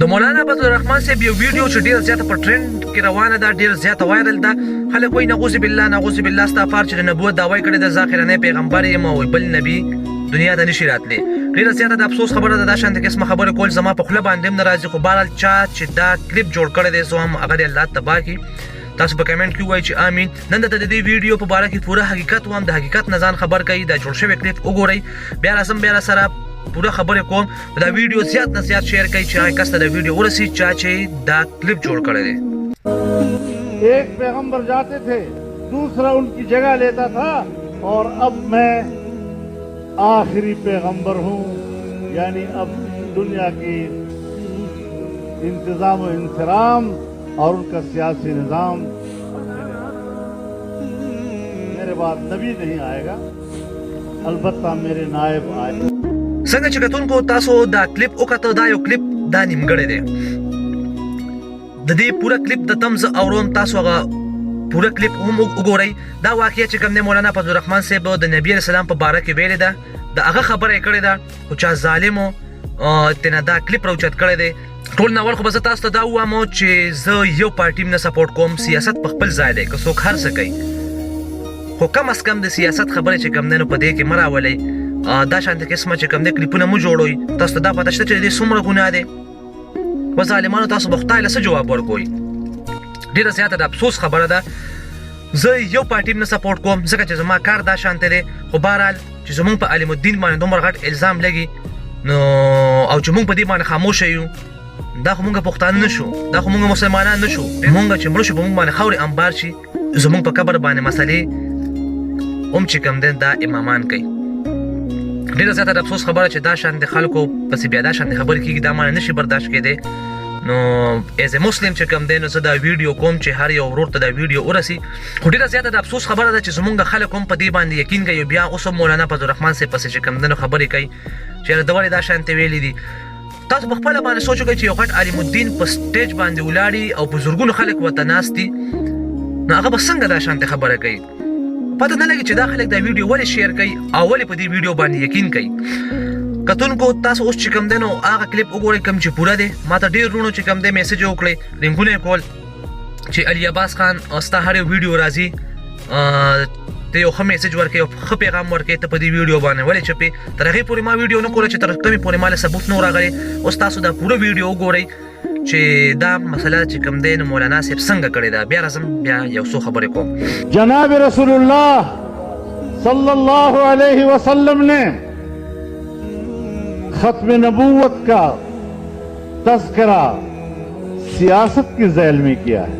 د مولانا فضل الرحمن صاحب یو ویډیو چې ډیر زیاته په ټرند کې روانه ده، ډیر زیاته وایرل ده. خلک وایي نعوذ بالله استغفار چې د نبوت دعوی کړې ده، ذاکرانه پیغمبر یم او بل نبی دنیا ته نشي راتلی. ډیره زیاته د افسوس خبره ده، دا شانته قسمه خبره کول زما په خوله باندې هم ناراضي. خو بهرحال چا چې دا کلیپ جوړ کړی دی سو هم هغه الله تبا کی. تاسو په کمنټ کې وایئ چې امين. نن د دې ویډیو په اړه کې پوره حقیقت وام، د حقیقت نه ځان خبر کړئ. دا جوړ شوی کلیپ وګورئ، بیا راځم بیا سره پوره خبره کوم. دا ویډیو زیات نه زیات شیر کړئ چې هغه کس ته دا ویډیو ورسي چې دا کلیپ جوړ کړی دی. ایک پیغمبر جاتے تھے، دوسرا ان کی جگہ لیتا تھا، اور اب میں آخری پیغمبر ہوں، یعنی اب دنیا کی انتظام و انصرام اور ان کا سیاسی نظام میرے بعد نبی نہیں آئے گا، البتہ میرے نائب آئے. څنګه چې کتونکو تاسو دا کلیپ وکړه، دا یو کلیپ دا نیمګړی دی. د دې پوره کلیپ د تم زه اورم، تاسو هغه پوره کلیپ هم وګورئ. دا واقعیا چې کوم دی مولانا فضل الرحمن صاحب د نبی علیہ السلام په باره کې ویلې ده، د هغه خبره یې کړې ده. خو چا ظالمو تنه دا کلیپ راوچت کړی دی. ټول ناول خو به زه تاسو ته دا ووایم چې زه یو پارټي نه سپورټ کوم، سیاست په خپل ځای دی، که څوک هر څه کوي، خو کم از کم د سیاست خبرې چې کوم دی نو په دې کې مه راولئ. دا شانته قسمه چې کوم دی کلیپونه مو جوړوئ. تاسو ته دا پته شته چې دې څومره ګناه دی. و ظالمانو تاسو به خدای له څه جواب ورکوئ. ډیره زیاته د افسوس خبره ده. زه یو پارټي نه سپورټ کوم ځکه چې زما کار دا شانته دی. خو بهرحال چې زمونږ په علم الدین باندې دومره غټ الزام لګي نو او چې مونږ په دې باندې خاموشه یو، دا خو مونږ پښتانه نشو، دا خو مونږ مسلمانان نشو. مونږ چې مړ شو په مونږ باندې خاورې انبار شي، زمونږ په قبر باندې مسلې هم چې کوم دی دا امامان کوي. ډیره زیاته د افسوس خبره چې دا شان د خلکو پسې بیا دا شان خبرې کېږي، دا مانه نشي برداشت کېدی. نو ایز ا مسلم چې کوم دی نو زه دا ویډیو کوم چې هر یو ورور ته دا ویډیو ورسي. خو ډیره زیاته د افسوس خبره ده چې زمونږ خلک هم په دې باندې یقین کوي. بیا اوس هم مولانا فضل الرحمن صاحب پسې چې کوم دی نو خبرې کوي چې د ولې دا شانتې ویلي دي. تاسو په خپل باندې سوچ وکړئ چې یو غټ عالم الدین په سټیج باندې ولاړي او په زرګونو خلک ورته ناست دي، نو هغه به څنګه دا شانتې خبره کوي؟ پته نه لګي چې دا خلک دا ویډیو ولې شیر کوي او ولې په دې ویډیو باندې یقین کوي. کتونکو تاسو اوس چې کوم دی نو هغه کلیپ وګورئ کوم چې پوره دی. ما ته ډېر وروڼو چې کوم دی میسج وکړئ، لینکونه یې کول چې علي عباس خان ستا هر یو ویډیو راځي ته یو ښه میسج ورکړې او ښه پیغام ورکړې، ته په دې ویډیو باندې ولې چپې. تر هغې پورې ما ویډیو نه کوله چې تر کومې پورې ما له ثبوت نه راغلی. اوس تاسو دا پوره ویډیو وګورئ چې دا مسله چې کوم دی نو مولانا صاحب څنګه کړې ده. بیا راځم بیا یو څو خبرې کوم. جناب رسول اللہ صلی اللہ علیہ وسلم نے ختم نبوت کا تذکرہ سیاست کی ذیل میں کیا ہے.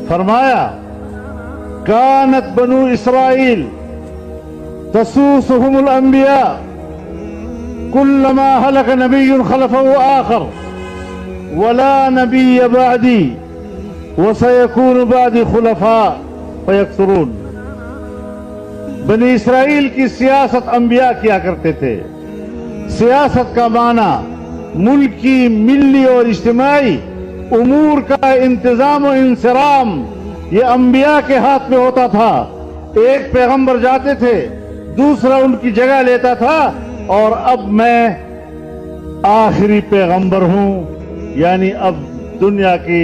فرمایا کانت بنو اسرائیل تسوسهم الانبیاء كلما هلك نبي خلفه آخر ولا نبي بعدي وسيكون بعدي خلفاء فيكثرون. بنی اسرائیل کی سیاست انبیاء کیا کرتے تھے. سیاست کا معنی ملکی، ملی اور اجتماعی امور کا انتظام و انصرام یہ انبیاء کے ہاتھ میں ہوتا تھا. ایک پیغمبر جاتے تھے، دوسرا ان کی جگہ لیتا تھا، اور اب میں آخری پیغمبر ہوں، یعنی اب دنیا کی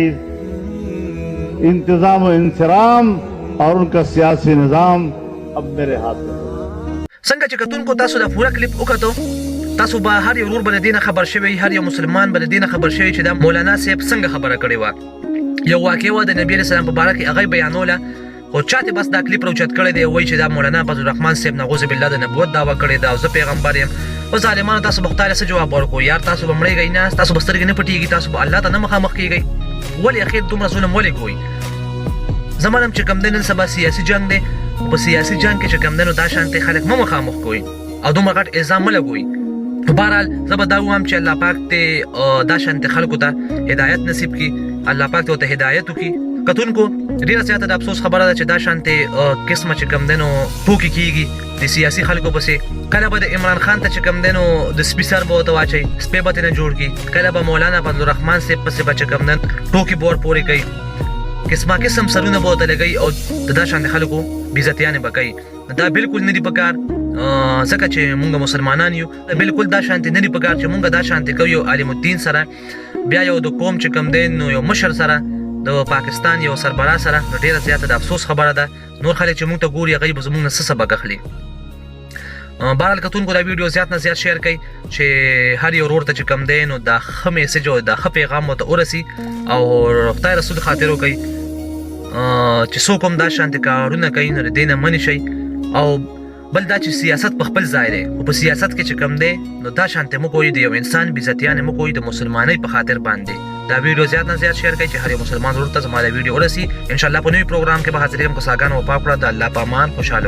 انتظام و انصرام اور ان کا سیاسی نظام اب میرے ہاتھ میں. څنګه چې کتونکو تاسو دا پوره کلیپ وکړو، تاسو به هر یو ورور به د دې نه خبر شوی، هر یو مسلمان به د دې نه خبر شوی چې دا مولانا صاحب څنګه خبره کړې وه. یو واقعه وه د نبي علیه السلام په باره کې، هغه یې بیانوله، خو چاته بس دا کلیپ راوچت کړی دی، وایي چې دا مولانا فضل الرحمن صاحب نعوذ بالله د نبوت دعوه کړې ده او زه پیغمبر یم. و ظالمانو تاسو به خدای له څه جواب ورکوئ؟ یار تاسو به مړېږئ نه، تاسو به سترګې نه پټېږي، تاسو به الله ته نه مخامخ کېږئ. ولې اخر دومره ظلم ولې کوئ؟ زمانه چې کوم دی نن سبا سیاسي جنګ دی، په سیاسي جنګ کې چې کوم دی نو دا شانتې خلک مه مخامخ کوئ او دومره غټ الزام مه لګوئ. په بهرحال زه به دا ووایم چې الله پاک ته دا شانتې خلکو ته هدایت نصیب کړي، الله پاک ته ورته هدایت وکړي. کتونکو ډېره زیاته د افسوس خبره ده چې دا شانتې قسمه چې کوم دی نو ټوکې کېږي د سیاسي خلکو پسې. کله به د عمران خان ته چې کوم دی نو د سپي سر به ورته واچوي، سپی به ترې نه جوړ کړي. کله به مولانا فضل الرحمن صاحب پسې به چې کوم دی ټوکې به ورپورې کوي، قسمه قسم سرونه به ورته لګوي او د دا شانتې خلکو بېعزتیانې به کوي. دا بالکل نه دي پکار. ځکه چې مونږ مسلمانان یو بالکل دا شانتي نه دي پکار چې مونږ دا شانتي کوو یو عالم الدین سره بیا یو د قوم چې کم دی نو یو مشر سره د پاکستان یو سربراه سره ډیره زیاته د افسوس خبره ده نور خلک چې مونږ ته ګوري هغه به زمونږ نه څه سبق اخلي بهرحال کتونکو دا ویډیو زیات نه زیات شیر کړئ چې هر یو ورور ته چې کم دی نو دا ښه میسج او دا ښه پیغام ورته ورسي او خدای رسول خاطر وکړئ چې څوک هم دا شانتي کارونه کوي نو د دې نه منې شئ او بل دا چې سیاست په خپل ځای دی او په سیاست کې چې کم دی نو دا شانتي مو کوي د یو انسان بېعزتیانې مو کوي د مسلمانۍ په خاطر باندې دا ویډیو زیات نه زیات شیر کړئ چې هر یو مسلمان ورور ته زما دا ویډیو ورسي انشاءالله په نوي پروګرام کې به حاضرېږم که ساګانو وفا کړه د الله په امان خوشحاله اوسئ